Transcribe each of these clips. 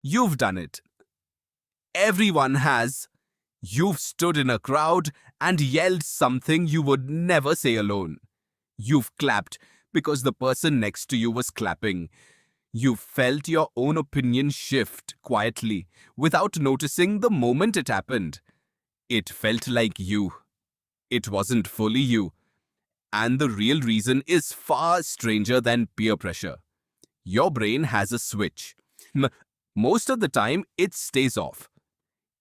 You've done it. Everyone has. You've stood in a crowd and yelled something you would never say alone. You've clapped because the person next to you was clapping. You felt your own opinion shift quietly without noticing the moment it happened. It felt like you. It wasn't fully you. And the real reason is far stranger than peer pressure. Your brain has a switch. Most of the time, it stays off.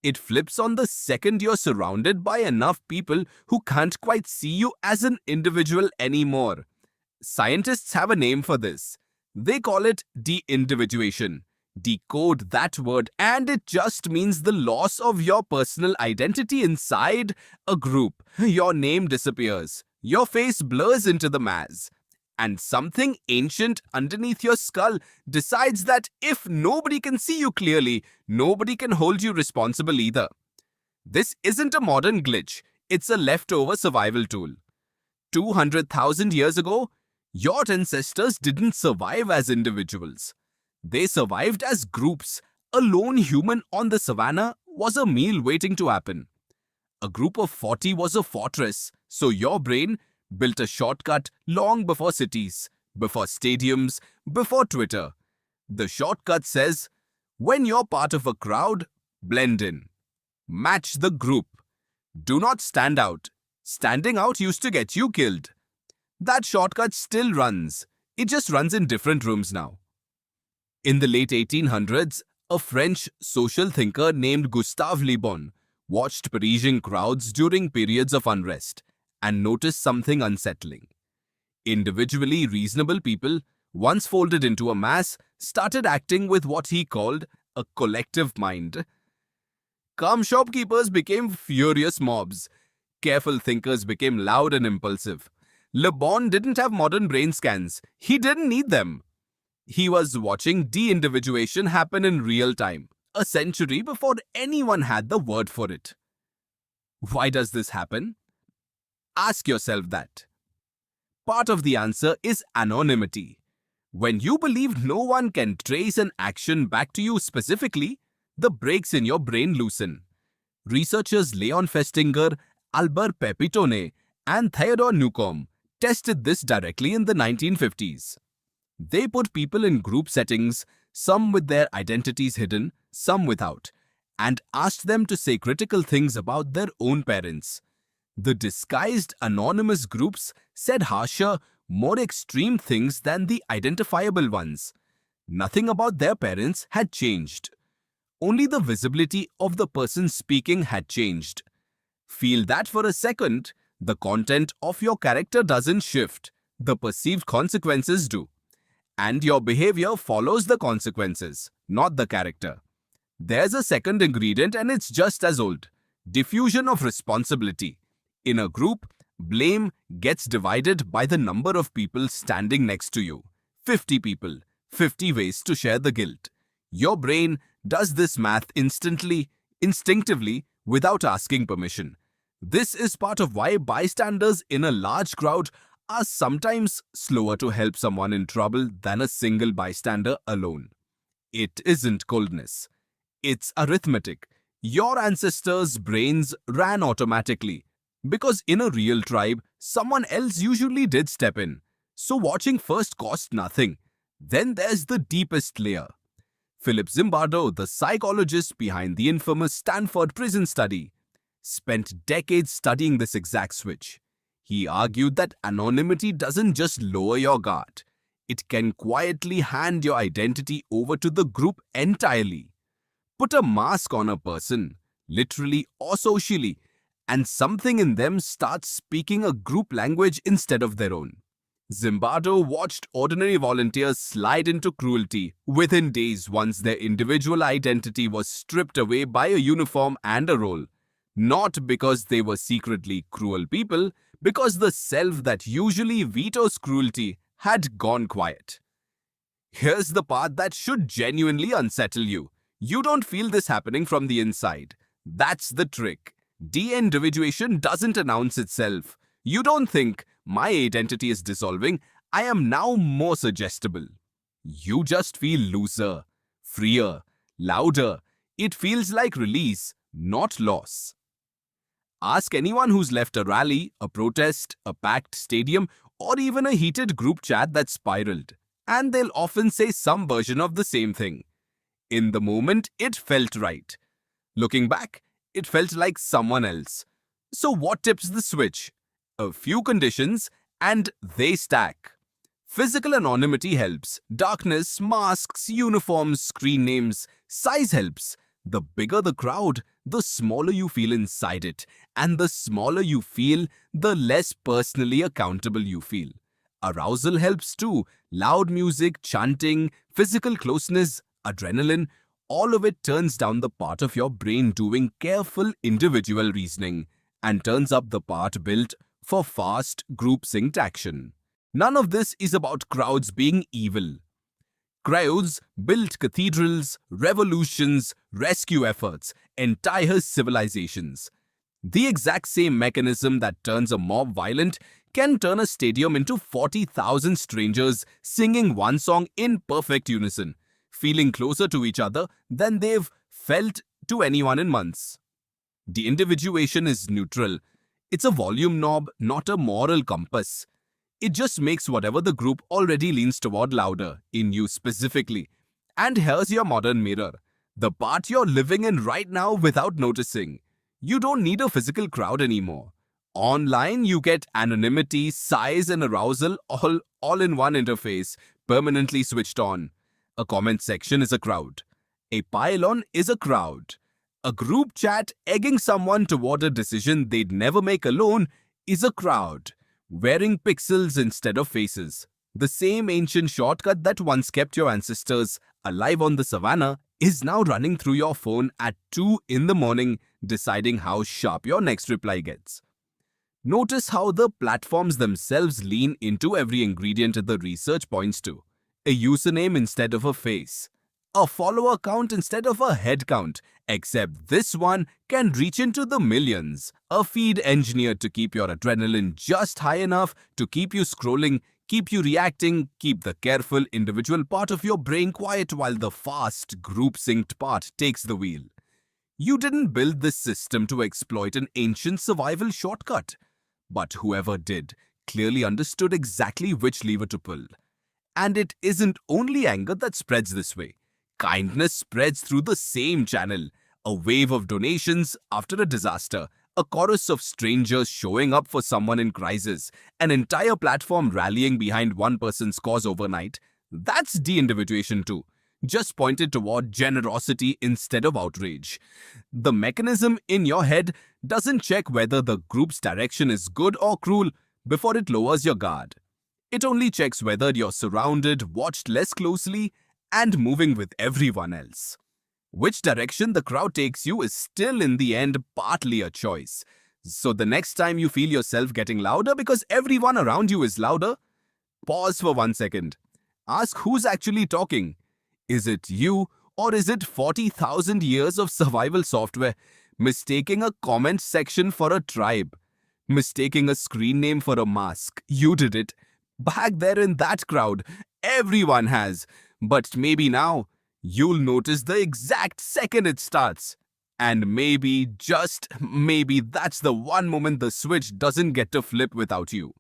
It flips on the second you're surrounded by enough people who can't quite see you as an individual anymore. Scientists have a name for this. They call it deindividuation. Decode that word, and it just means the loss of your personal identity inside a group. Your name disappears. Your face blurs into the mass. And something ancient underneath your skull decides that if nobody can see you clearly, nobody can hold you responsible either. This isn't a modern glitch. It's a leftover survival tool. 200,000 years ago, your ancestors didn't survive as individuals. They survived as groups. A lone human on the savannah was a meal waiting to happen. A group of 40 was a fortress, so your brain built a shortcut long before cities, before stadiums, before Twitter. The shortcut says, when you're part of a crowd, blend in. Match the group. Do not stand out. Standing out used to get you killed. That shortcut still runs. It just runs in different rooms now. In the late 1800s, a French social thinker named Gustave Le Bon watched Parisian crowds during periods of unrest and noticed something unsettling. Individually reasonable people, once folded into a mass, started acting with what he called a collective mind. Calm shopkeepers became furious mobs. Careful thinkers became loud and impulsive. Le Bon didn't have modern brain scans. He didn't need them. He was watching de-individuation happen in real time, a century before anyone had the word for it. Why does this happen? Ask yourself that. Part of the answer is anonymity. When you believe no one can trace an action back to you specifically, the brakes in your brain loosen. Researchers Leon Festinger, Albert Pepitone, and Theodore Newcomb tested this directly in the 1950s. They put people in group settings, some with their identities hidden, some without, and asked them to say critical things about their own parents. The disguised anonymous groups said harsher, more extreme things than the identifiable ones. Nothing about their parents had changed. Only the visibility of the person speaking had changed. Feel that for a second. The content of your character doesn't shift. The perceived consequences do. And your behavior follows the consequences, not the character. There's a second ingredient and it's just as old. Diffusion of responsibility. In a group, blame gets divided by the number of people standing next to you. 50 people, 50 ways to share the guilt. Your brain does this math instantly, instinctively, without asking permission. This is part of why bystanders in a large crowd are sometimes slower to help someone in trouble than a single bystander alone. It isn't coldness. It's arithmetic. Your ancestors' brains ran automatically because in a real tribe, someone else usually did step in. So watching first cost nothing. Then there's the deepest layer. Philip Zimbardo, the psychologist behind the infamous Stanford prison study, spent decades studying this exact switch. He argued that anonymity doesn't just lower your guard. It can quietly hand your identity over to the group entirely. Put a mask on a person, literally or socially, and something in them starts speaking a group language instead of their own. Zimbardo watched ordinary volunteers slide into cruelty within days once their individual identity was stripped away by a uniform and a role. Not because they were secretly cruel people, because the self that usually vetoes cruelty had gone quiet. Here's the part that should genuinely unsettle you. You don't feel this happening from the inside. That's the trick. De-individuation doesn't announce itself. You don't think, my identity is dissolving, I am now more suggestible. You just feel looser, freer, louder. It feels like release, not loss. Ask anyone who's left a rally, a protest, a packed stadium, or even a heated group chat that spiraled, and they'll often say some version of the same thing. In the moment, it felt right. Looking back, it felt like someone else. So what tips the switch? A few conditions, and they stack. Physical anonymity helps. Darkness, masks, uniforms, screen names. Size helps. The bigger the crowd, the smaller you feel inside it. And the smaller you feel, the less personally accountable you feel. Arousal helps too. Loud music, chanting, physical closeness, adrenaline, all of it turns down the part of your brain doing careful individual reasoning and turns up the part built for fast group-synced action. None of this is about crowds being evil. Crowds built cathedrals, revolutions, rescue efforts, entire civilizations. The exact same mechanism that turns a mob violent can turn a stadium into 40,000 strangers singing one song in perfect unison, feeling closer to each other than they've felt to anyone in months. Deindividuation is neutral. It's a volume knob, not a moral compass. It just makes whatever the group already leans toward louder, in you specifically. And here's your modern mirror, the part you're living in right now without noticing. You don't need a physical crowd anymore. Online, you get anonymity, size, and arousal all in one interface, permanently switched on. A comment section is a crowd. A pylon is a crowd. A group chat egging someone toward a decision they'd never make alone is a crowd. Wearing pixels instead of faces. The same ancient shortcut that once kept your ancestors alive on the savannah is now running through your phone at 2 in the morning, deciding how sharp your next reply gets. Notice how the platforms themselves lean into every ingredient the research points to. A username instead of a face. A follower count instead of a head count, except this one can reach into the millions. A feed engineered to keep your adrenaline just high enough to keep you scrolling, keep you reacting, keep the careful individual part of your brain quiet while the fast group-synced part takes the wheel. You didn't build this system to exploit an ancient survival shortcut, but whoever did clearly understood exactly which lever to pull. And it isn't only anger that spreads this way. Kindness spreads through the same channel. A wave of donations after a disaster, a chorus of strangers showing up for someone in crisis, an entire platform rallying behind one person's cause overnight. That's de-individuation too, just pointed toward generosity instead of outrage. The mechanism in your head doesn't check whether the group's direction is good or cruel before it lowers your guard. It only checks whether you're surrounded, watched less closely, and moving with everyone else. Which direction the crowd takes you is still in the end partly a choice. So the next time you feel yourself getting louder because everyone around you is louder, pause for 1 second. Ask who's actually talking. Is it you or is it 40,000 years of survival software mistaking a comment section for a tribe? Mistaking a screen name for a mask. You did it. Back there in that crowd, everyone has. But maybe now, you'll notice the exact second it starts. And maybe, just maybe, that's the one moment the switch doesn't get to flip without you.